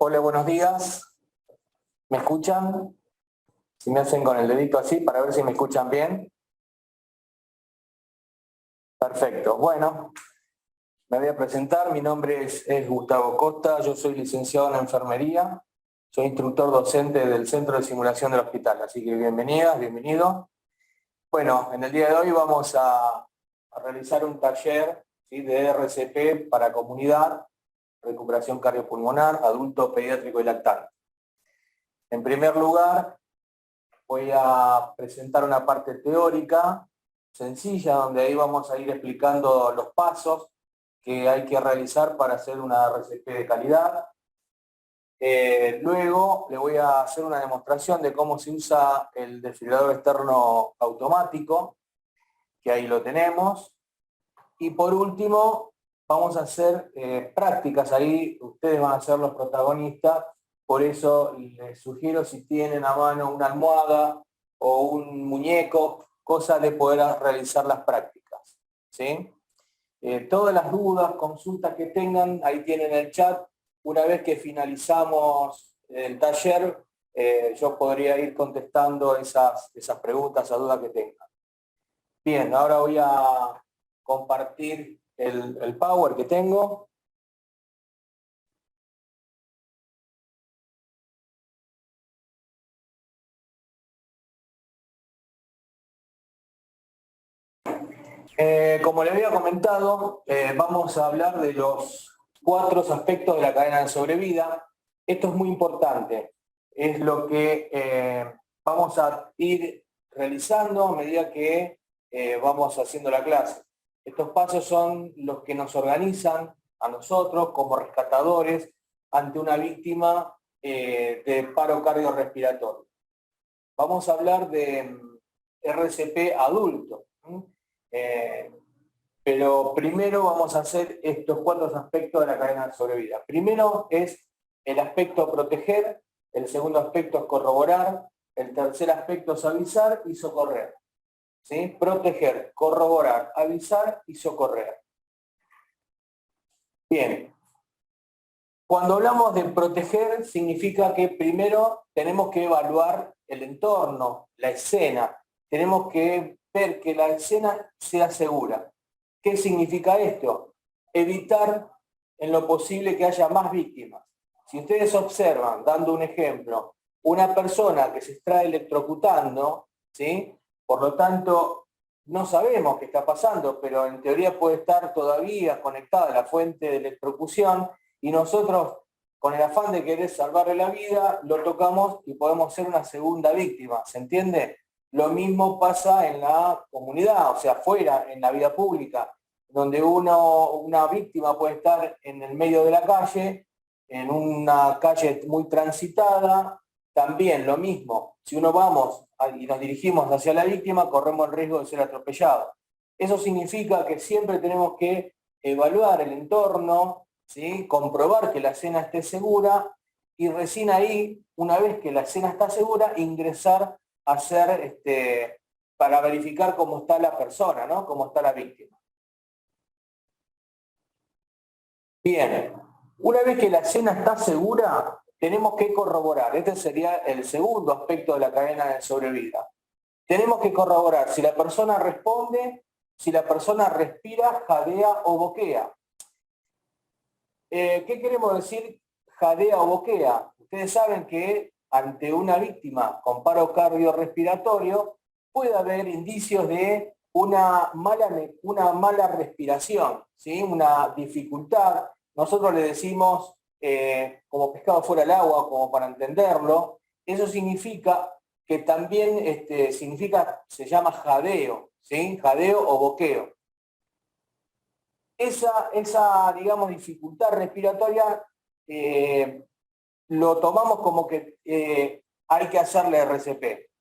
Hola, buenos días. ¿Me escuchan? Si me hacen con el dedito así para ver si me escuchan bien. Perfecto. Bueno, me voy a presentar. Mi nombre es Gustavo Costa. Yo soy licenciado en enfermería. Soy instructor docente del Centro de Simulación del Hospital. Así que bienvenidas, bienvenidos. Bueno, en el día de hoy vamos a realizar un taller, ¿sí?, de RCP para comunidad, recuperación cardiopulmonar, adulto, pediátrico y lactante. En primer lugar, voy a presentar una parte teórica sencilla, donde ahí vamos a ir explicando los pasos que hay que realizar para hacer una RCP de calidad. Luego le voy a hacer una demostración de cómo se usa el desfibrilador externo automático, que ahí lo tenemos. Y por último, vamos a hacer prácticas, ahí ustedes van a ser los protagonistas. Por eso les sugiero, si tienen a mano una almohada o un muñeco, cosa de poder realizar las prácticas, ¿sí? Todas las dudas, consultas que tengan, ahí tienen el chat. Una vez que finalizamos el taller, yo podría ir contestando esas preguntas o dudas que tengan. Bien, ahora voy a compartir el Power que tengo. Como les había comentado, vamos a hablar de los 4 aspectos de la cadena de sobrevida. Esto es muy importante. Es lo que vamos a ir realizando a medida que vamos haciendo la clase. Estos pasos son los que nos organizan a nosotros como rescatadores ante una víctima de paro cardiorrespiratorio. Vamos a hablar de RCP adulto. Pero primero vamos a hacer estos 4 aspectos de la cadena de sobrevida. Primero es el aspecto proteger, el segundo aspecto es corroborar, el tercer aspecto es avisar y socorrer. ¿Sí? Proteger, corroborar, avisar y socorrer. Bien. Cuando hablamos de proteger, significa que primero tenemos que evaluar el entorno, la escena. Tenemos que ver que la escena sea segura. ¿Qué significa esto? Evitar en lo posible que haya más víctimas. Si ustedes observan, dando un ejemplo, una persona que se está electrocutando, ¿sí?, por lo tanto no sabemos qué está pasando, pero en teoría puede estar todavía conectada a la fuente de electrocución, y nosotros, con el afán de querer salvarle la vida, lo tocamos y podemos ser una segunda víctima, ¿se entiende? Lo mismo pasa en la comunidad, o sea, fuera, en la vida pública, donde una víctima puede estar en el medio de la calle, en una calle muy transitada. También lo mismo, si uno vamos y nos dirigimos hacia la víctima, corremos el riesgo de ser atropellados. Eso significa que siempre tenemos que evaluar el entorno, ¿sí?, comprobar que la escena esté segura, y recién ahí, una vez que la escena está segura, ingresar a hacer, para verificar cómo está la persona, ¿no?, cómo está la víctima. Bien, una vez que la escena está segura, tenemos que corroborar. Este sería el segundo aspecto de la cadena de sobrevida. Tenemos que corroborar si la persona responde, si la persona respira, jadea o boquea. ¿Qué queremos decir jadea o boquea? Ustedes saben que ante una víctima con paro cardiorrespiratorio puede haber indicios de una mala respiración, ¿sí?, una dificultad. Nosotros le decimos como pescado fuera del agua, como para entenderlo. Eso significa que también se llama jadeo, ¿sí?, jadeo o boqueo. Esa digamos, dificultad respiratoria lo tomamos como que hay que hacerle RCP,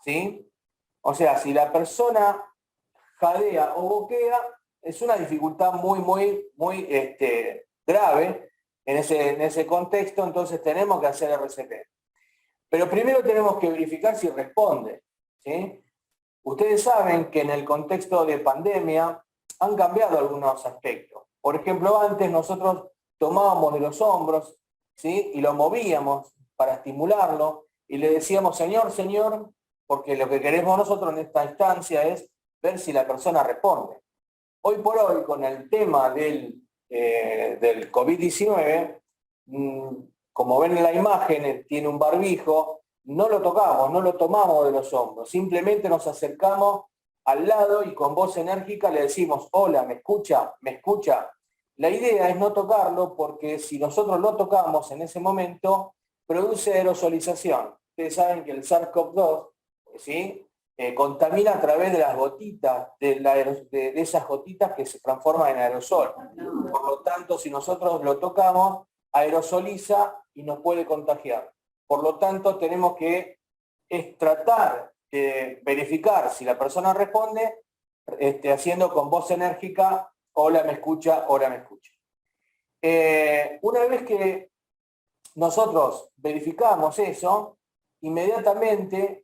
¿sí? O sea, si la persona jadea o boquea, es una dificultad muy grave en ese contexto, entonces tenemos que hacer RCP. Pero primero tenemos que verificar si responde, ¿sí? Ustedes saben que en el contexto de pandemia han cambiado algunos aspectos. Por ejemplo, antes nosotros tomábamos de los hombros, ¿sí? Y lo movíamos para estimularlo y le decíamos, señor, señor, porque lo que queremos nosotros en esta instancia es ver si la persona responde. Hoy por hoy, con el tema del COVID-19, como ven en la imagen, tiene un barbijo, no lo tocamos, no lo tomamos de los hombros, simplemente nos acercamos al lado y con voz enérgica le decimos, hola, ¿me escucha? ¿Me escucha? La idea es no tocarlo porque si nosotros lo tocamos en ese momento, produce aerosolización. Ustedes saben que el SARS-CoV-2, ¿sí? Contamina a través de las gotitas, de esas gotitas que se transforman en aerosol. Por lo tanto, si nosotros lo tocamos, aerosoliza y nos puede contagiar. Por lo tanto, tenemos que tratar de verificar si la persona responde, haciendo con voz enérgica, hola, me escucha, hola, me escucha. Una vez que nosotros verificamos eso, inmediatamente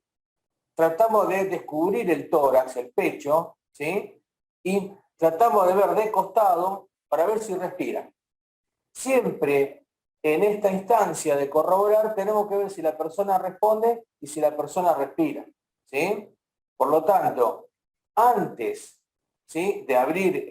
tratamos de descubrir el tórax, el pecho, ¿sí? Y tratamos de ver de costado para ver si respira. Siempre en esta instancia de corroborar tenemos que ver si la persona responde y si la persona respira, ¿sí? Por lo tanto, antes, ¿sí?, de abrir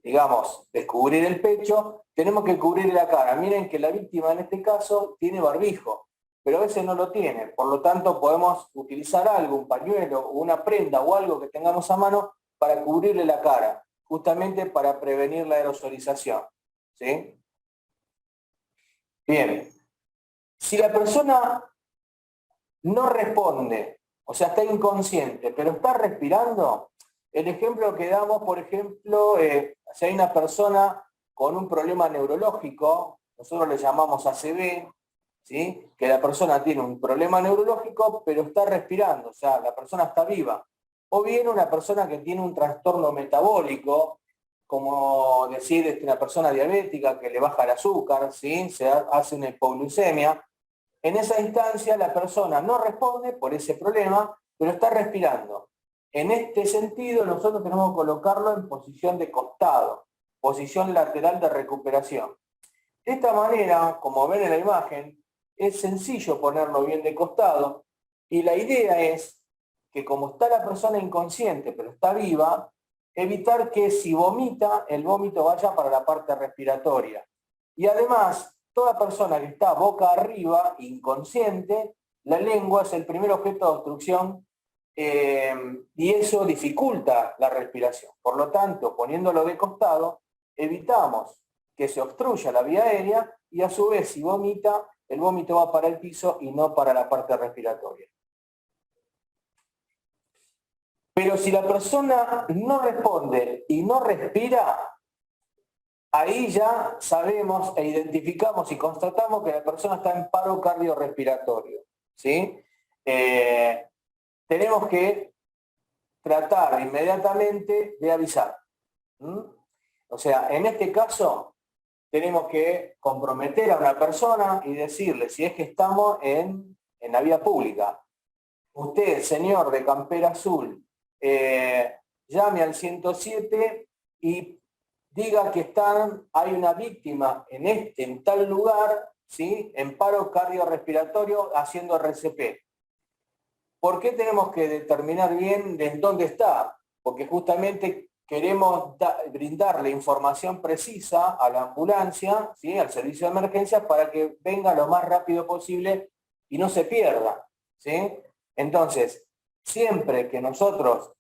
digamos, descubrir el pecho, tenemos que cubrir la cara. Miren que la víctima en este caso tiene barbijo, pero a veces no lo tiene. Por lo tanto, podemos utilizar algo, un pañuelo, una prenda o algo que tengamos a mano para cubrirle la cara, justamente para prevenir la aerosolización, ¿sí? Bien. Si la persona no responde, o sea, está inconsciente, pero está respirando, el ejemplo que damos, por ejemplo, si hay una persona con un problema neurológico, nosotros le llamamos ACV, ¿sí?, que la persona tiene un problema neurológico, pero está respirando, o sea, la persona está viva. O bien una persona que tiene un trastorno metabólico, como decir una persona diabética que le baja el azúcar, ¿sí?, se hace una hipoglucemia. En esa instancia la persona no responde por ese problema, pero está respirando. En este sentido nosotros tenemos que colocarlo en posición de costado, posición lateral de recuperación. De esta manera, como ven en la imagen, es sencillo ponerlo bien de costado y la idea es que como está la persona inconsciente pero está viva, evitar que si vomita, el vómito vaya para la parte respiratoria. Y además, toda persona que está boca arriba, inconsciente, la lengua es el primer objeto de obstrucción y eso dificulta la respiración. Por lo tanto, poniéndolo de costado, evitamos que se obstruya la vía aérea y a su vez si vomita, el vómito va para el piso y no para la parte respiratoria. Pero si la persona no responde y no respira, ahí ya sabemos e identificamos y constatamos que la persona está en paro cardiorrespiratorio, ¿sí? Tenemos que tratar inmediatamente de avisar. O sea, en este caso tenemos que comprometer a una persona y decirle, si es que estamos en la vía pública, usted, señor de campera azul, llame al 107 y diga que hay una víctima en tal lugar, ¿sí?, en paro cardiorrespiratorio haciendo RCP. ¿Por qué tenemos que determinar bien en dónde está? Porque justamente queremos brindarle información precisa a la ambulancia, ¿sí?, al servicio de emergencia, para que venga lo más rápido posible y no se pierda, ¿sí? Entonces, siempre que nosotros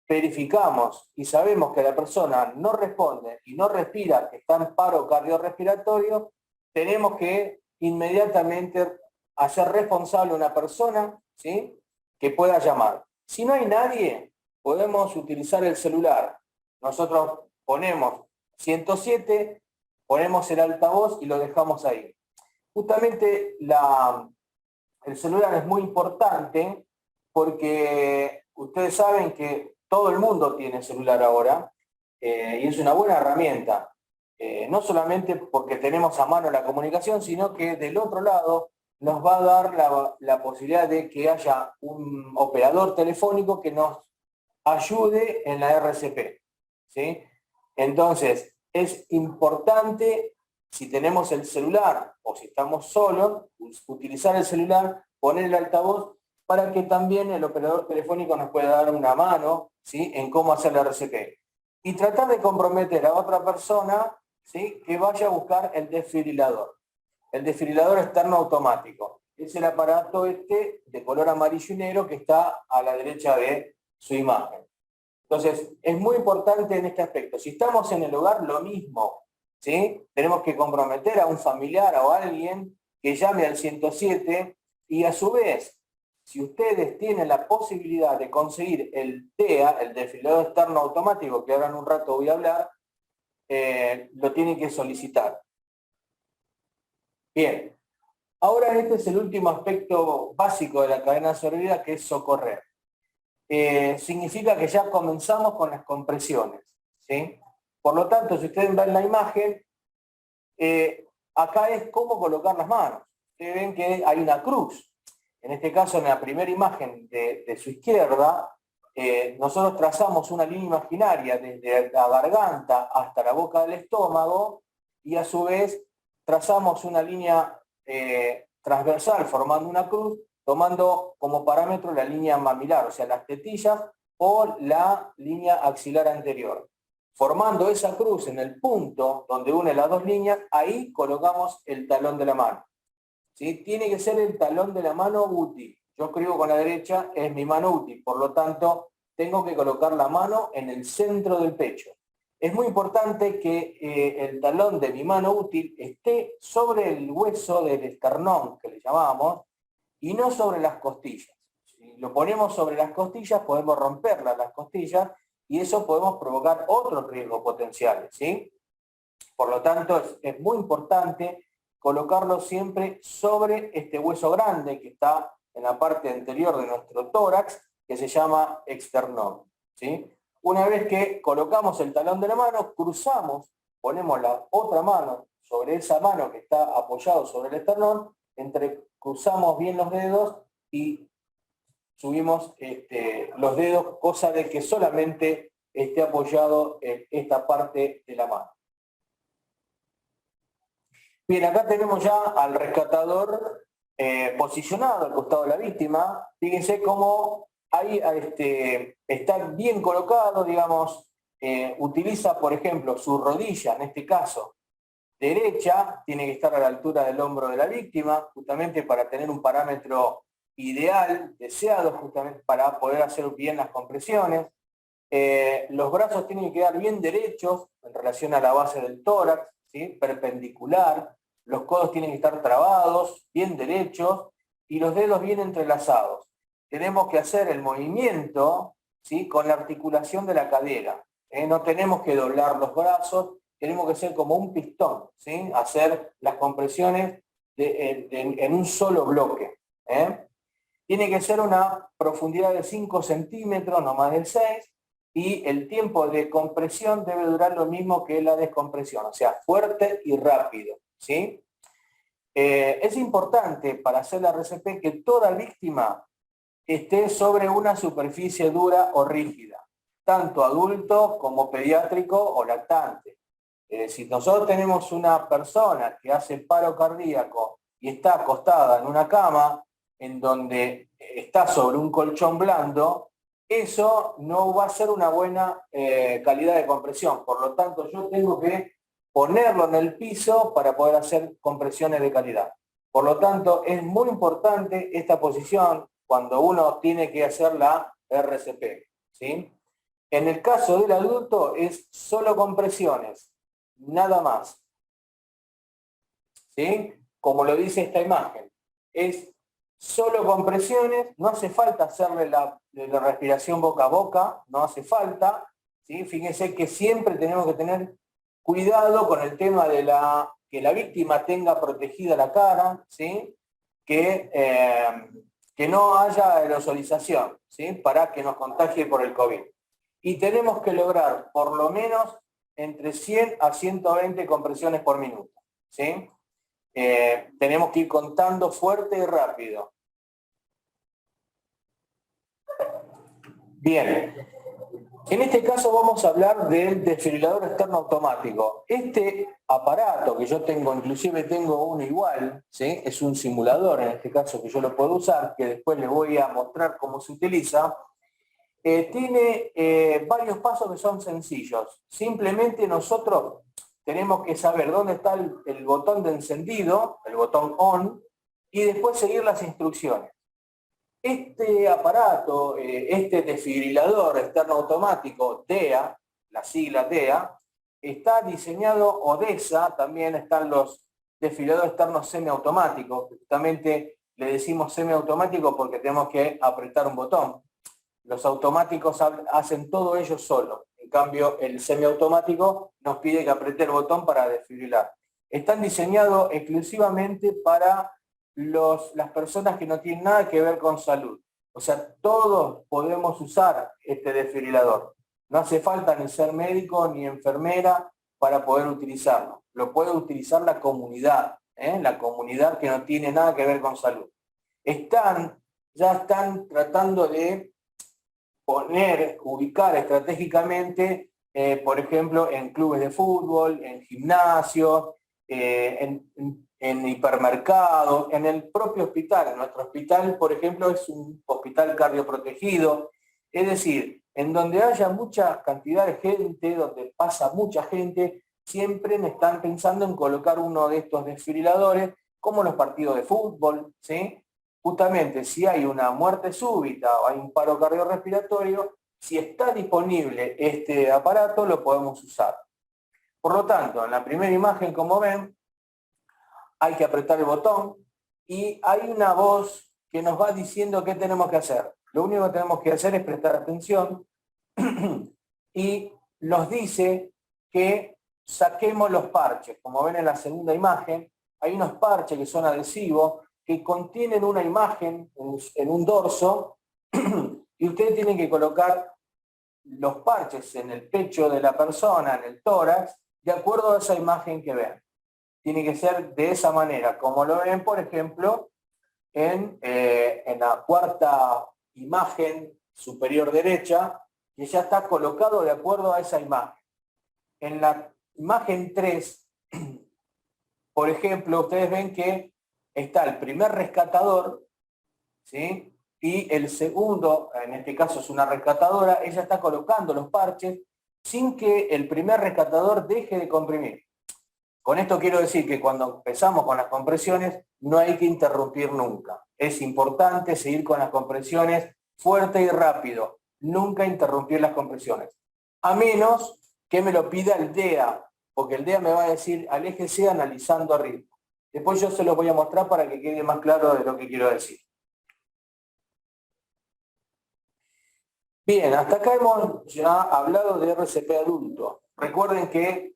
verificamos y sabemos que la persona no responde y no respira, que está en paro cardiorrespiratorio, tenemos que inmediatamente hacer responsable a una persona, ¿sí?, que pueda llamar. Si no hay nadie, podemos utilizar el celular. Nosotros ponemos 107, ponemos el altavoz y lo dejamos ahí. Justamente el celular es muy importante porque ustedes saben que todo el mundo tiene celular ahora y es una buena herramienta. No solamente porque tenemos a mano la comunicación, sino que del otro lado nos va a dar la posibilidad de que haya un operador telefónico que nos ayude en la RCP, ¿sí? Entonces, es importante si tenemos el celular o si estamos solos, utilizar el celular, poner el altavoz para que también el operador telefónico nos pueda dar una mano, ¿sí?, en cómo hacer la RCP. Y tratar de comprometer a otra persona, ¿sí?, que vaya a buscar el desfibrilador. El desfibrilador externo automático. Es el aparato este de color amarillo y negro que está a la derecha de su imagen. Entonces, es muy importante en este aspecto. Si estamos en el hogar, lo mismo, ¿sí? Tenemos que comprometer a un familiar o a alguien que llame al 107 y a su vez, si ustedes tienen la posibilidad de conseguir el TEA, el desfibrilador externo automático, que ahora en un rato voy a hablar, lo tienen que solicitar. Bien, ahora este es el último aspecto básico de la cadena de seguridad, que es socorrer. Significa que ya comenzamos con las compresiones, ¿sí? Por lo tanto, si ustedes ven la imagen, acá es cómo colocar las manos. Ustedes ven que hay una cruz. En este caso, en la primera imagen de su izquierda, nosotros trazamos una línea imaginaria desde la garganta hasta la boca del estómago y a su vez trazamos una línea transversal formando una cruz, tomando como parámetro la línea mamilar, o sea, las tetillas o la línea axilar anterior. Formando esa cruz en el punto donde une las dos líneas, ahí colocamos el talón de la mano. ¿Sí? Tiene que ser el talón de la mano útil. Yo escribo con la derecha, es mi mano útil, por lo tanto, tengo que colocar la mano en el centro del pecho. Es muy importante que el talón de mi mano útil esté sobre el hueso del esternón, que le llamamos, y no sobre las costillas. Si lo ponemos sobre las costillas, podemos romper las costillas y eso podemos provocar otros riesgos potenciales, ¿sí? Por lo tanto, es muy importante colocarlo siempre sobre este hueso grande que está en la parte anterior de nuestro tórax, que se llama esternón, ¿sí? Una vez que colocamos el talón de la mano, cruzamos, ponemos la otra mano sobre esa mano que está apoyado sobre el esternón, entrecruzamos bien los dedos y subimos los dedos, cosa de que solamente esté apoyado en esta parte de la mano. Bien, acá tenemos ya al rescatador posicionado al costado de la víctima. Fíjense cómo ahí está bien colocado, digamos, utiliza, por ejemplo, su rodilla, en este caso, derecha, tiene que estar a la altura del hombro de la víctima, justamente para tener un parámetro ideal, deseado, justamente para poder hacer bien las compresiones. Los brazos tienen que quedar bien derechos en relación a la base del tórax, ¿sí?, perpendicular. Los codos tienen que estar trabados, bien derechos, y los dedos bien entrelazados. Tenemos que hacer el movimiento, ¿sí?, con la articulación de la cadera. No tenemos que doblar los brazos, tenemos que ser como un pistón, ¿sí?, hacer las compresiones en un solo bloque. Tiene que ser una profundidad de 5 centímetros, no más del 6, y el tiempo de compresión debe durar lo mismo que la descompresión, o sea, fuerte y rápido, ¿sí? Es importante para hacer la RCP que toda víctima esté sobre una superficie dura o rígida, tanto adulto como pediátrico o lactante. Si nosotros tenemos una persona que hace paro cardíaco y está acostada en una cama en donde está sobre un colchón blando, eso no va a ser una buena calidad de compresión. Por lo tanto, yo tengo que ponerlo en el piso para poder hacer compresiones de calidad. Por lo tanto, es muy importante esta posición cuando uno tiene que hacer la RCP, ¿sí? En el caso del adulto es solo compresiones, nada más, ¿sí? Como lo dice esta imagen, es solo compresiones, no hace falta hacerle la respiración boca a boca, no hace falta, ¿sí? Fíjense que siempre tenemos que tener cuidado con el tema de que la víctima tenga protegida la cara, ¿sí? Que no haya aerosolización, ¿sí?, para que nos contagie por el COVID. Y tenemos que lograr por lo menos entre 100 a 120 compresiones por minuto, ¿sí? Tenemos que ir contando fuerte y rápido. Bien. En este caso vamos a hablar del desfibrilador externo automático. Este aparato que yo tengo, inclusive tengo uno igual, ¿sí? Es un simulador en este caso que yo lo puedo usar, que después les voy a mostrar cómo se utiliza. Tiene varios pasos que son sencillos. Simplemente nosotros tenemos que saber dónde está el botón de encendido, el botón ON, y después seguir las instrucciones. Este aparato, este desfibrilador externo automático, DEA, la sigla DEA, está diseñado, o DESA, también están los desfibriladores externos semiautomáticos. Justamente le decimos semiautomático porque tenemos que apretar un botón. Los automáticos hacen todo ellos solos. En cambio, el semiautomático nos pide que apriete el botón para desfibrilar. Están diseñados exclusivamente para las personas que no tienen nada que ver con salud. O sea, todos podemos usar este desfibrilador. No hace falta ni ser médico ni enfermera para poder utilizarlo. Lo puede utilizar la comunidad que no tiene nada que ver con salud. Ya están tratando de ubicar estratégicamente, por ejemplo, en clubes de fútbol, en gimnasios, en hipermercados, en el propio hospital. En nuestro hospital, por ejemplo, es un hospital cardioprotegido, es decir, en donde haya mucha cantidad de gente, donde pasa mucha gente, siempre me están pensando en colocar uno de estos desfibriladores, como los partidos de fútbol, ¿sí? Justamente si hay una muerte súbita o hay un paro cardiorrespiratorio, si está disponible este aparato, lo podemos usar. Por lo tanto, en la primera imagen, como ven, hay que apretar el botón y hay una voz que nos va diciendo qué tenemos que hacer. Lo único que tenemos que hacer es prestar atención y nos dice que saquemos los parches. Como ven en la segunda imagen, hay unos parches que son adhesivos, que contienen una imagen en un dorso y ustedes tienen que colocar los parches en el pecho de la persona, en el tórax, de acuerdo a esa imagen que ven. Tiene que ser de esa manera, como lo ven, por ejemplo, en la cuarta imagen superior derecha, que ya está colocado de acuerdo a esa imagen. En la imagen 3, por ejemplo, ustedes ven que está el primer rescatador, ¿sí? Y el segundo, en este caso es una rescatadora, ella está colocando los parches sin que el primer rescatador deje de comprimir. Con esto quiero decir que cuando empezamos con las compresiones no hay que interrumpir nunca. Es importante seguir con las compresiones fuerte y rápido, nunca interrumpir las compresiones. A menos que me lo pida el DEA, porque el DEA me va a decir aléjese analizando a ritmo. Después yo se los voy a mostrar para que quede más claro de lo que quiero decir. Bien, hasta acá hemos ya hablado de RCP adulto. Recuerden que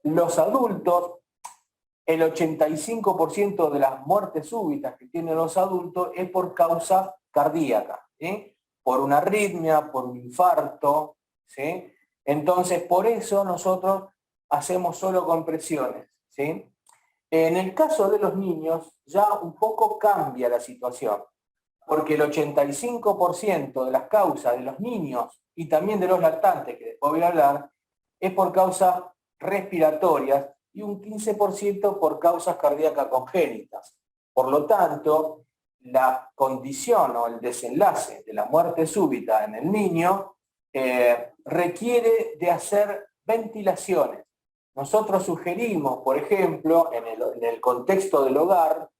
los adultos, el 85% de las muertes súbitas que tienen los adultos es por causa cardíaca, ¿sí? Por una arritmia, por un infarto, ¿sí? Entonces, por eso nosotros hacemos solo compresiones, ¿sí? En el caso de los niños, ya un poco cambia la situación, porque el 85% de las causas de los niños y también de los lactantes, que después voy a hablar, es por causas respiratorias y un 15% por causas cardíacas congénitas. Por lo tanto, la condición o el desenlace de la muerte súbita en el niño requiere de hacer ventilaciones. Nosotros sugerimos, por ejemplo, en el contexto del hogar,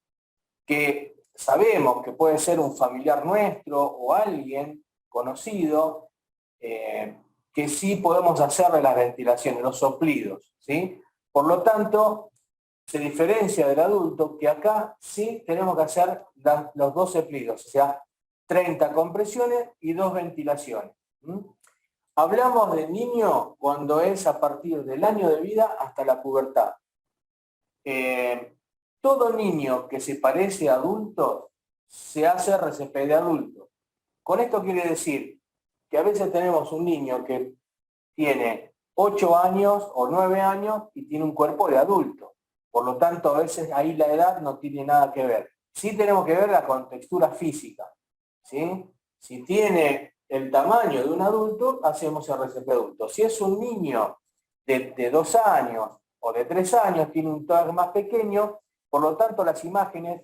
que sabemos que puede ser un familiar nuestro o alguien conocido, que sí podemos hacerle las ventilaciones, los soplidos, ¿sí? Por lo tanto, se diferencia del adulto que acá sí tenemos que hacer los 2 soplidos, o sea, 30 compresiones y 2 ventilaciones. Hablamos de niño cuando es a partir del año de vida hasta la pubertad. Todo niño que se parece a adulto se hace RCP de adulto. Con esto quiere decir que a veces tenemos un niño que tiene 8 años o 9 años y tiene un cuerpo de adulto. Por lo tanto, a veces ahí la edad no tiene nada que ver. Sí tenemos que ver la contextura física, ¿sí? Si tiene el tamaño de un adulto, hacemos RCP adulto. Si es un niño de 2 años o de 3 años, tiene un tórax más pequeño, por lo tanto las imágenes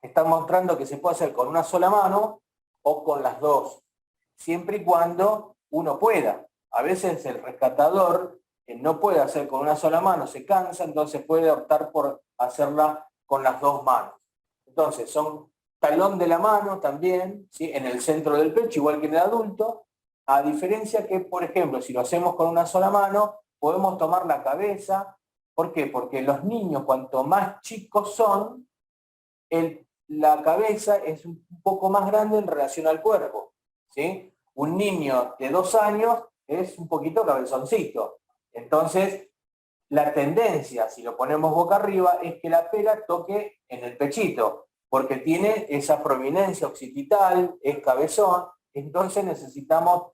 están mostrando que se puede hacer con una sola mano o con las dos, siempre y cuando uno pueda. A veces el rescatador no puede hacer con una sola mano, se cansa, entonces puede optar por hacerla con las dos manos. Entonces son talón de la mano también, ¿sí? En el centro del pecho, igual que en el adulto, a diferencia que, por ejemplo, si lo hacemos con una sola mano, podemos tomar la cabeza. ¿Por qué? Porque los niños, cuanto más chicos son, la cabeza es un poco más grande en relación al cuerpo, ¿sí? Un niño de 2 años es un poquito cabezoncito. Entonces, la tendencia, si lo ponemos boca arriba, es que la pera toque en el pechito, porque tiene esa prominencia occipital, es cabezón, entonces necesitamos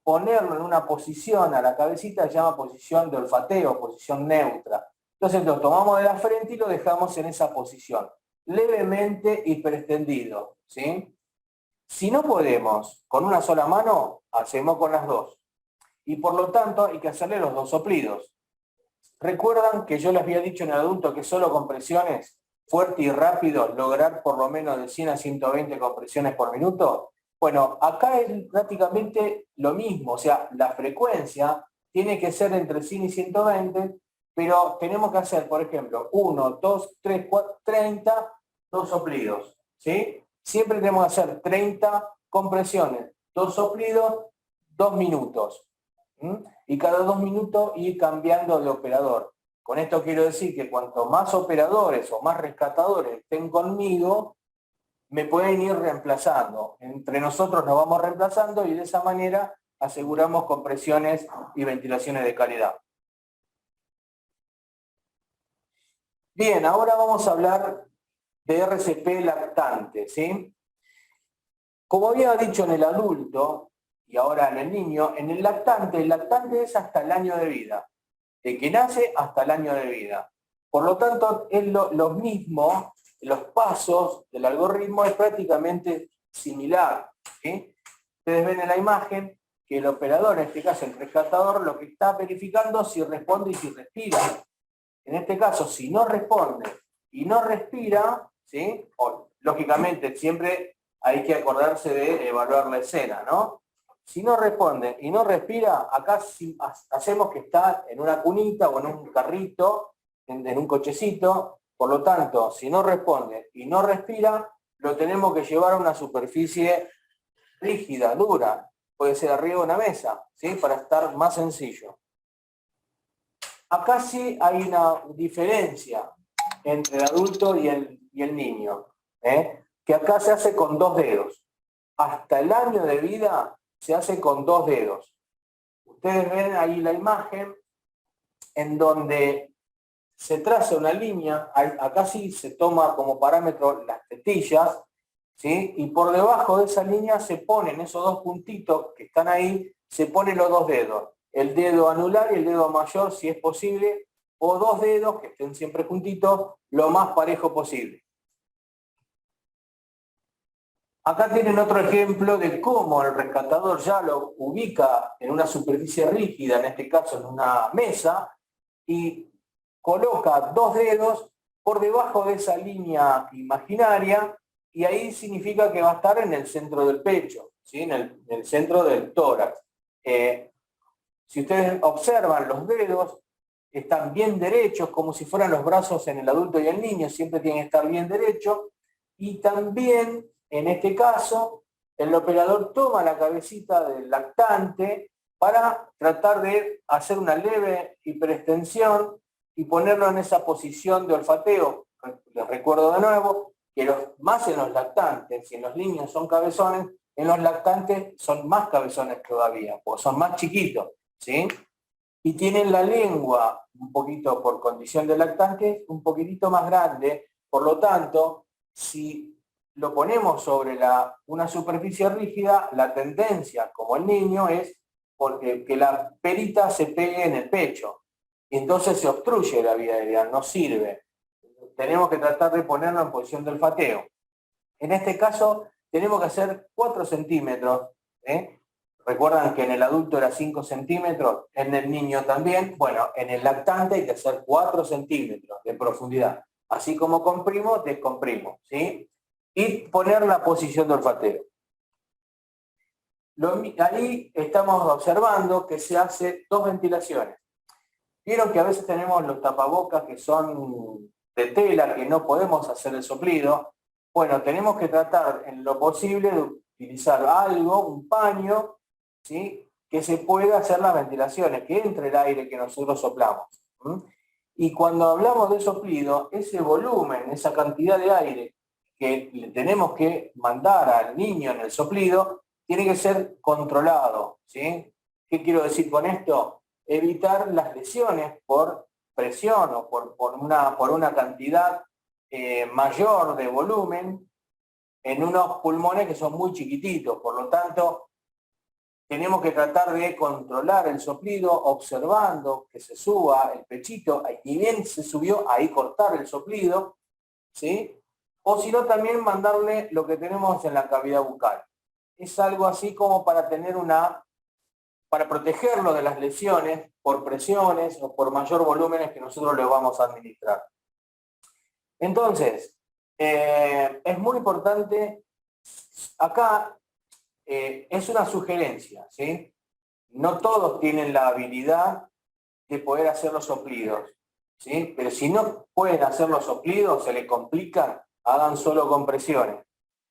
ponerlo en una posición a la cabecita, se llama posición de olfateo, posición neutra. Entonces lo tomamos de la frente y lo dejamos en esa posición, levemente hiperextendido, ¿sí? Si no podemos con una sola mano, hacemos con las dos. Y por lo tanto hay que hacerle los dos soplidos. ¿Recuerdan que yo les había dicho en el adulto que solo con presiones fuerte y rápido lograr por lo menos de 100 a 120 compresiones por minuto? Bueno, acá es prácticamente lo mismo, o sea, la frecuencia tiene que ser entre 100 y 120, pero tenemos que hacer, por ejemplo, 1, 2, 3, 4, 30, dos soplidos, ¿sí? Siempre tenemos que hacer 30 compresiones, dos soplidos, 2 minutos. Y cada 2 minutos ir cambiando de operador. Con esto quiero decir que cuanto más operadores o más rescatadores estén conmigo, me pueden ir reemplazando. Entre nosotros nos vamos reemplazando y de esa manera aseguramos compresiones y ventilaciones de calidad. Bien, ahora vamos a hablar de RCP lactante, ¿sí? Como había dicho en el adulto, y ahora en el lactante es hasta el año de vida, de que nace hasta el año de vida. Por lo tanto, es lo mismo, los pasos del algoritmo es prácticamente similar, ¿sí? Ustedes ven en la imagen que el operador, en este caso el rescatador, lo que está verificando si responde y si respira. En este caso, si no responde y no respira, ¿sí? Lógicamente siempre hay que acordarse de evaluar la escena, ¿no? Si no responde y no respira, acá hacemos que está en una cunita o en un carrito, en un cochecito. Por lo tanto, si no responde y no respira, lo tenemos que llevar a una superficie rígida, dura. Puede ser arriba de una mesa, ¿sí? Para estar más sencillo. Acá sí hay una diferencia entre el adulto y el niño, que acá se hace con 2 dedos. Hasta el año de vida se hace con 2 dedos. Ustedes ven ahí la imagen en donde se traza una línea, acá sí se toma como parámetro las tetillas, ¿sí? Y por debajo de esa línea se ponen esos 2 puntitos que están ahí, se ponen los 2 dedos. El dedo anular y el dedo mayor, si es posible, o 2 dedos que estén siempre juntitos, lo más parejo posible. Acá tienen otro ejemplo de cómo el rescatador ya lo ubica en una superficie rígida, en este caso en una mesa, y coloca 2 dedos por debajo de esa línea imaginaria, y ahí significa que va a estar en el centro del pecho, ¿sí? En el centro del tórax. Si ustedes observan, los dedos están bien derechos, como si fueran los brazos en el adulto y el niño, siempre tienen que estar bien derechos, y también, en este caso, el operador toma la cabecita del lactante para tratar de hacer una leve hiperextensión y ponerlo en esa posición de olfateo. Les recuerdo de nuevo que más en los lactantes, si en los niños son cabezones, en los lactantes son más cabezones todavía, porque son más chiquitos, ¿sí? Y tienen la lengua, un poquito por condición de lactante, un poquitito más grande. Por lo tanto, si lo ponemos sobre una superficie rígida, la tendencia, como el niño, es que la perita se pegue en el pecho. Y entonces se obstruye la vía aérea, no sirve. Tenemos que tratar de ponerlo en posición de olfateo. En este caso, tenemos que hacer 4 centímetros ¿sí? Recuerdan que en el adulto era 5 centímetros, en el niño también. Bueno, en el lactante hay que hacer 4 centímetros de profundidad. Así como comprimo, descomprimo, ¿sí? Y poner la posición del olfatero. Ahí estamos observando que se hace 2 ventilaciones. Vieron que a veces tenemos los tapabocas que son de tela, que no podemos hacer el soplido. Bueno, tenemos que tratar en lo posible de utilizar algo, un paño, ¿sí? Que se pueda hacer las ventilaciones, que entre el aire que nosotros soplamos. Y cuando hablamos de soplido, ese volumen, esa cantidad de aire que le tenemos que mandar al niño en el soplido, tiene que ser controlado, ¿sí? ¿Qué quiero decir con esto? Evitar las lesiones por presión o por una cantidad mayor de volumen en unos pulmones que son muy chiquititos. Por lo tanto, tenemos que tratar de controlar el soplido observando que se suba el pechito, y bien se subió, ahí cortar el soplido, ¿sí? O si no, también mandarle lo que tenemos en la cavidad bucal. Es algo así como para tener para protegerlo de las lesiones por presiones o por mayor volúmenes que nosotros le vamos a administrar. Entonces, es muy importante, acá es una sugerencia, ¿sí? No todos tienen la habilidad de poder hacer los soplidos, ¿sí? Pero si no pueden hacer los soplidos, se les complica, hagan solo compresiones.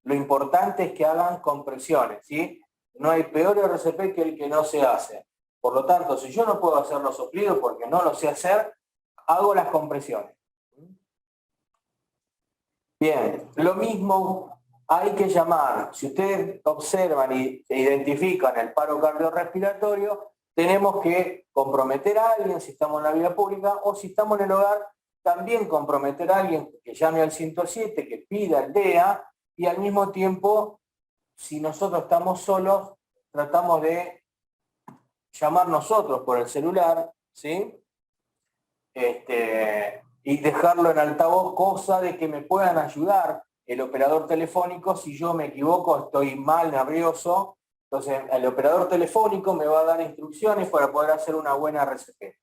Lo importante es que hagan compresiones, ¿sí? No hay peor RCP que el que no se hace. Por lo tanto, si yo no puedo hacer los soplidos porque no lo sé hacer, hago las compresiones. Bien, lo mismo hay que llamar. Si ustedes observan y identifican el paro cardiorrespiratorio, tenemos que comprometer a alguien si estamos en la vía pública, o si estamos en el hogar, también comprometer a alguien que llame al 107, que pida el DEA, y al mismo tiempo, si nosotros estamos solos, tratamos de llamar nosotros por el celular, ¿sí? Y dejarlo en altavoz, cosa de que me puedan ayudar el operador telefónico. Si yo me equivoco, estoy mal, nervioso, entonces el operador telefónico me va a dar instrucciones para poder hacer una buena RCP.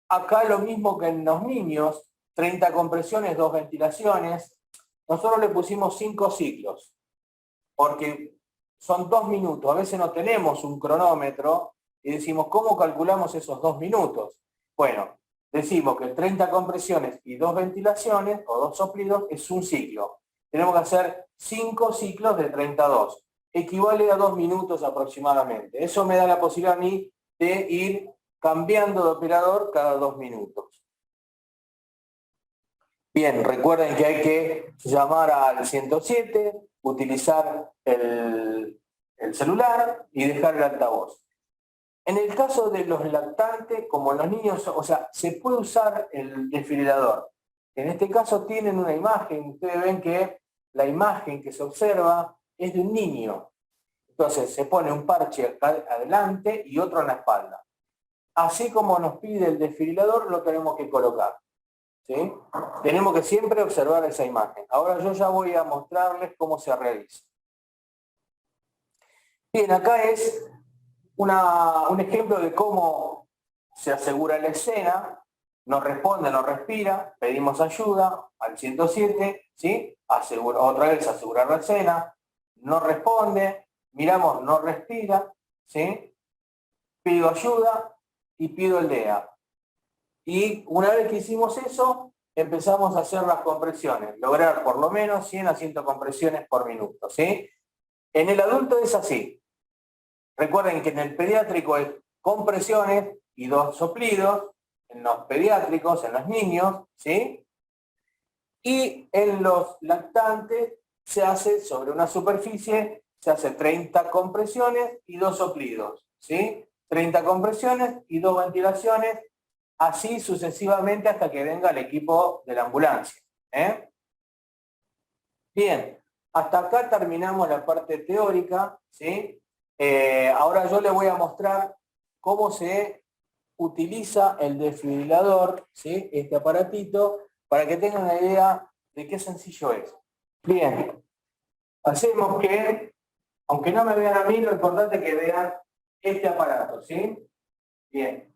Acá lo mismo que en los niños, 30 compresiones, 2 ventilaciones. Nosotros le pusimos 5 ciclos, porque son 2 minutos. A veces no tenemos un cronómetro y decimos, ¿cómo calculamos esos 2 minutos? Bueno, decimos que 30 compresiones y 2 ventilaciones o 2 soplidos es un ciclo. Tenemos que hacer 5 ciclos de 32. Equivale a 2 minutos aproximadamente. Eso me da la posibilidad a mí de ir cambiando de operador cada 2 minutos. Bien, recuerden que hay que llamar al 107, utilizar el celular y dejar el altavoz. En el caso de los lactantes, como en los niños, o sea, se puede usar el desfibrilador. En este caso tienen una imagen, ustedes ven que la imagen que se observa es de un niño. Entonces se pone un parche acá adelante y otro en la espalda. Así como nos pide el desfibrilador, lo tenemos que colocar, ¿sí? Tenemos que siempre observar esa imagen. Ahora yo ya voy a mostrarles cómo se realiza. Bien, acá es un ejemplo de cómo se asegura la escena. Nos responde, nos respira, pedimos ayuda al 107, ¿sí? Otra vez asegurar la escena, no responde, miramos, no respira, ¿sí? Pido ayuda y pido el DEA. Y una vez que hicimos eso, empezamos a hacer las compresiones, lograr por lo menos 100 a 100 compresiones por minuto, ¿sí? En el adulto es así. Recuerden que en el pediátrico es compresiones y 2 soplidos, en los pediátricos, en los niños, ¿sí? Y en los lactantes se hace sobre una superficie, se hace 30 compresiones y 2 soplidos, ¿sí? 30 compresiones y 2 ventilaciones, así sucesivamente hasta que venga el equipo de la ambulancia, ¿eh? Bien, hasta acá terminamos la parte teórica, ¿sí? Ahora yo les voy a mostrar cómo se utiliza el desfibrilador, ¿sí? Este aparatito, para que tengan una idea de qué sencillo es. Bien, hacemos que Aunque no me vean a mí, lo importante es que vean este aparato, ¿sí? Bien.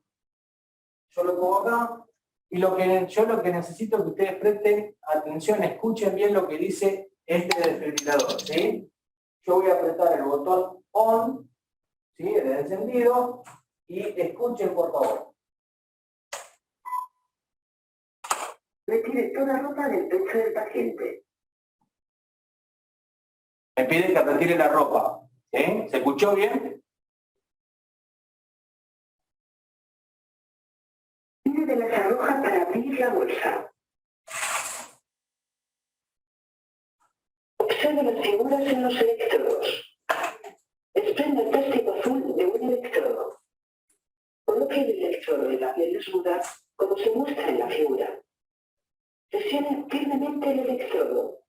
Yo lo pongo acá y yo lo que necesito es que ustedes presten atención, escuchen bien lo que dice este desfibrilador, ¿sí? Yo voy a apretar el botón ON, ¿sí? El encendido, y escuchen por favor. Retire toda ropa del pecho del paciente. Me pide que retire la ropa, ¿sí? ¿Se escuchó bien? Tire de las agujas para abrir la bolsa. Observe las figuras en los electrodos. Desprenda el plástico azul de un electrodo. Coloque el electrodo en la piel desnuda como se muestra en la figura. Presione firmemente el electrodo.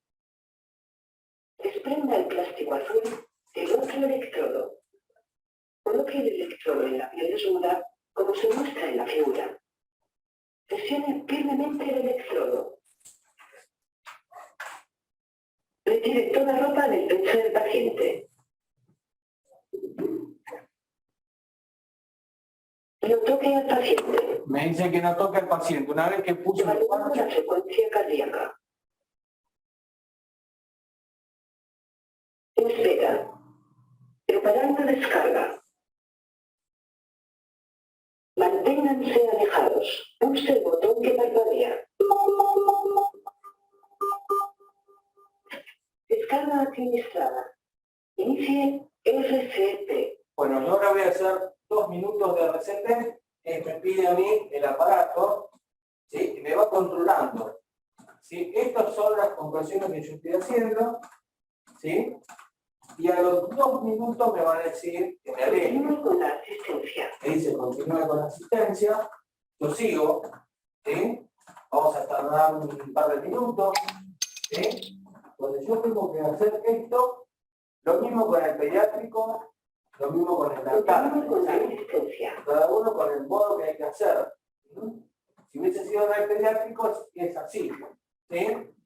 Desprenda el plástico azul del otro electrodo. Coloque el electrodo en la piel desnuda como se muestra en la figura. Presione firmemente el electrodo. Retire toda ropa del pecho del paciente. No toque al paciente. Me dice que no toque al paciente. Una vez que puse el Evaluando parche, la frecuencia cardíaca. Espera. Preparando descarga. Manténganse alejados. Pulse el botón que parpadea. Descarga administrada. Inicie RCP. bueno, yo ahora voy a hacer 2 minutos de RCP, me pide a mí el aparato, ¿sí? Y me va controlando, ¿sí? Estas son las compresiones que yo estoy haciendo, ¿sí? Y a los 2 minutos me van a decir que me aleje. Continúe con la asistencia. Me dice continúe con la asistencia, yo sigo, ¿sí? Vamos a tardar un par de minutos, ¿sí? Donde yo tengo que hacer esto, lo mismo con el pediátrico, lo mismo con el Continúe lactante, con la ¿sí? asistencia. Cada uno con el modo que hay que hacer. Si hubiese sido en el pediátrico, es así, ¿sí?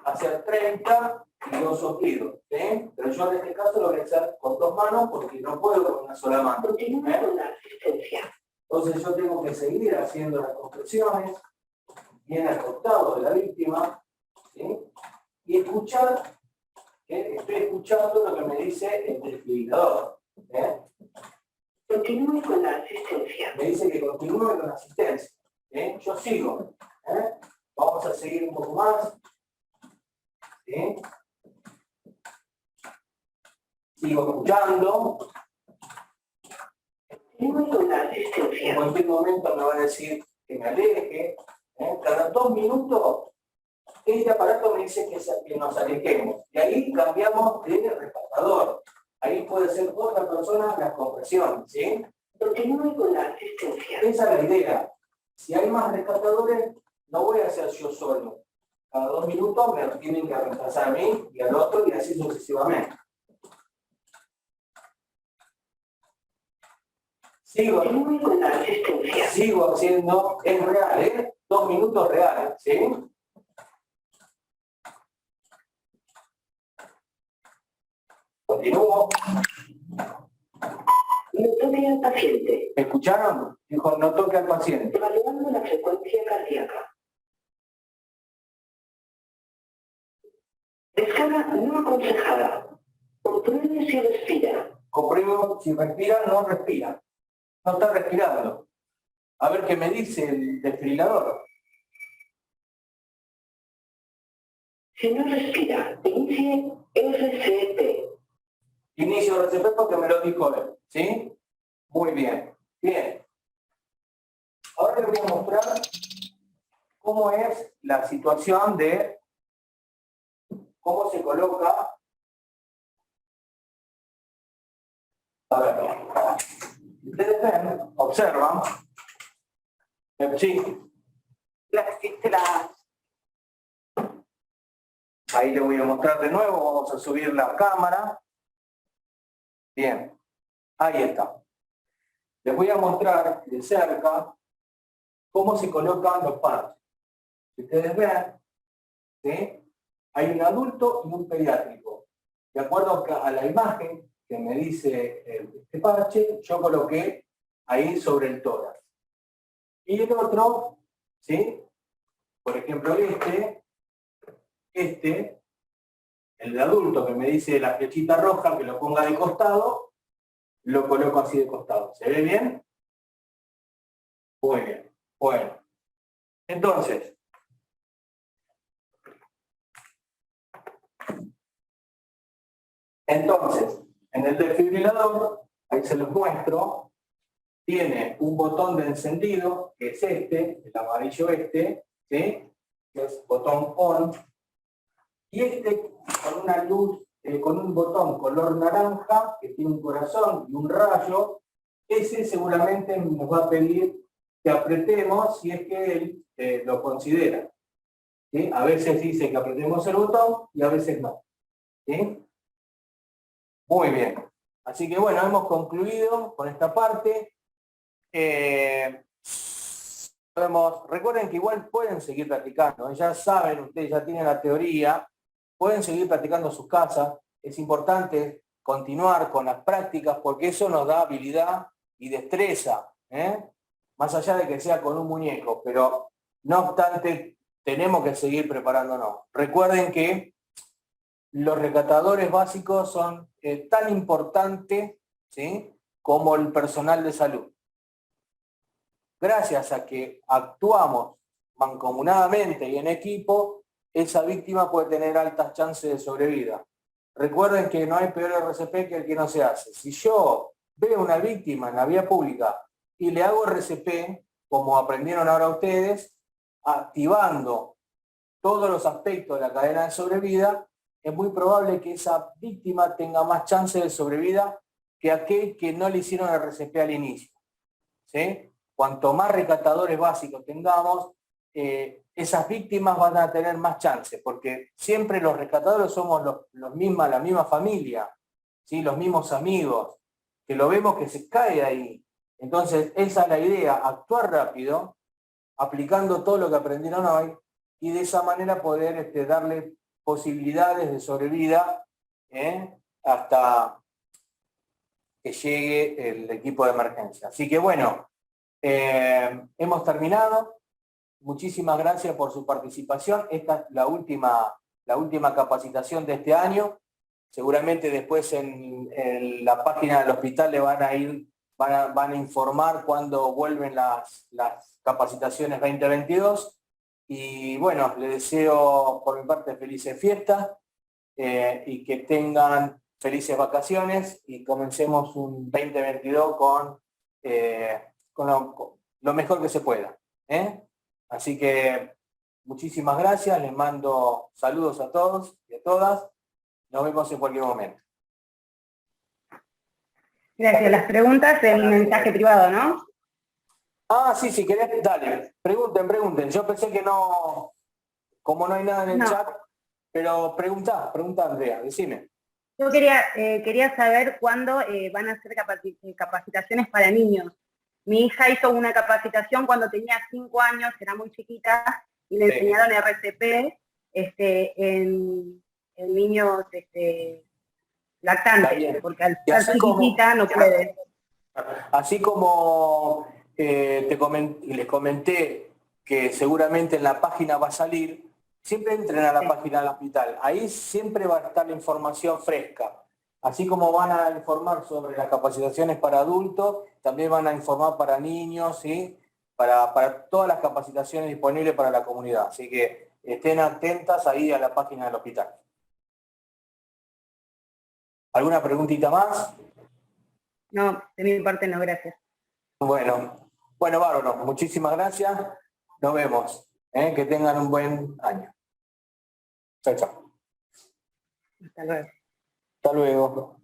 Hacer 30 y 2 soplidos, ¿sí? Pero yo en este caso lo voy a hacer con 2 manos porque no puedo con una sola mano. Continúe con la asistencia. Entonces yo tengo que seguir haciendo las compresiones, bien acostado de la víctima, ¿sí? Y escuchar, estoy escuchando lo que me dice el desfibrilador. Continúe con la asistencia. Me dice que continúe con la asistencia. Yo sigo. Vamos a seguir un poco más. ¿Sí? Sigo escuchando. Continúe con la En asistencia. cualquier momento me va a decir que me aleje. Cada 2 minutos, este aparato me dice que nos alejemos. Y ahí cambiamos de rescatador. Ahí puede ser otra persona las compresiones, ¿sí? Continúe con la asistencia. Esa es la idea. Si hay más rescatadores, no voy a hacer yo solo. Cada 2 minutos me tienen que reemplazar a mí y al otro y así sucesivamente. Continúe con la asistencia. Sigo haciendo, es real, 2 minutos reales, ¿sí? Continúo. No toque al paciente. ¿Me escucharon? Dijo, no toque al paciente. Evaluando la frecuencia cardíaca. Descarga no aconsejada. Compruebe si respira. Comprimo, si respira, no respira. No está respirando. A ver qué me dice el desfibrilador. Si no respira, inicie RCP. Inicio RCP porque me lo dijo él, ¿sí? Muy bien. Bien. Ahora les voy a mostrar cómo es la situación de cómo se coloca. A ver. Ustedes ven, observan. Sí. Ahí le voy a mostrar de nuevo. Vamos a subir la cámara. Bien. Ahí está. Les voy a mostrar de cerca cómo se colocan los parches. Si ustedes ven, ¿sí? Hay un adulto y un pediátrico. De acuerdo a la imagen que me dice este parche, yo coloqué ahí sobre el tórax. Y el otro, ¿sí? Por ejemplo, el de adulto que me dice la flechita roja que lo ponga de costado, lo coloco así de costado. ¿Se ve bien? Muy bien. Bueno. Entonces, en el desfibrilador, ahí se los muestro, tiene un botón de encendido, que es el amarillo ¿sí? Que es botón on, y con una luz, con un botón color naranja, que tiene un corazón y un rayo, ese seguramente nos va a pedir que apretemos si es que él lo considera. ¿Sí? A veces dice que apretemos el botón y a veces no. ¿Sí? Muy bien. Así que bueno, hemos concluido con esta parte. Recuerden que igual pueden seguir practicando. Ya saben, ustedes ya tienen la teoría, pueden seguir practicando en sus casas. Es importante continuar con las prácticas porque eso nos da habilidad y destreza. Más allá de que sea con un muñeco, pero no obstante, tenemos que seguir preparándonos. Recuerden que los rescatadores básicos son tan importantes, ¿sí?, como el personal de salud. Gracias a que actuamos mancomunadamente y en equipo, esa víctima puede tener altas chances de sobrevida. Recuerden que no hay peor RCP que el que no se hace. Si yo veo una víctima en la vía pública y le hago RCP, como aprendieron ahora ustedes, activando todos los aspectos de la cadena de sobrevida, es muy probable que esa víctima tenga más chances de sobrevida que aquel que no le hicieron el RCP al inicio. ¿Sí? Cuanto más rescatadores básicos tengamos, esas víctimas van a tener más chances, porque siempre los rescatadores somos la misma familia, ¿sí?, los mismos amigos, que lo vemos que se cae ahí. Entonces, esa es la idea, actuar rápido, aplicando todo lo que aprendieron hoy, y de esa manera poder darle posibilidades de sobrevida hasta que llegue el equipo de emergencia. Así que bueno, hemos terminado. Muchísimas gracias por su participación. Esta es la última capacitación de este año. Seguramente después en la página del hospital le van a informar cuándo vuelven las capacitaciones 2022. Y bueno, les deseo por mi parte felices fiestas y que tengan felices vacaciones y comencemos un 2022 con lo mejor que se pueda. Así que muchísimas gracias, les mando saludos a todos y a todas. Nos vemos en cualquier momento. Gracias. Las preguntas en mensaje privado, ¿no? Ah, sí, si querés, dale. Pregunten. Yo pensé que no, como no hay nada en el chat, pero pregunta, Andrea, decime. Yo quería saber cuándo van a hacer capacitaciones para niños. Mi hija hizo una capacitación cuando tenía 5 años, era muy chiquita, y le enseñaron RCP en niños lactantes, porque al ser chiquitita no puede. Así como les comenté que seguramente en la página va a salir, siempre entren a la página del hospital, ahí siempre va a estar la información fresca. Así como van a informar sobre las capacitaciones para adultos, también van a informar para niños, ¿sí?, para todas las capacitaciones disponibles para la comunidad. Así que estén atentas ahí a la página del hospital. ¿Alguna preguntita más? No, de mi parte no, gracias. Bueno, bárbaro, muchísimas gracias. Nos vemos. Que tengan un buen año. Chao, chao. Hasta luego. Hasta luego.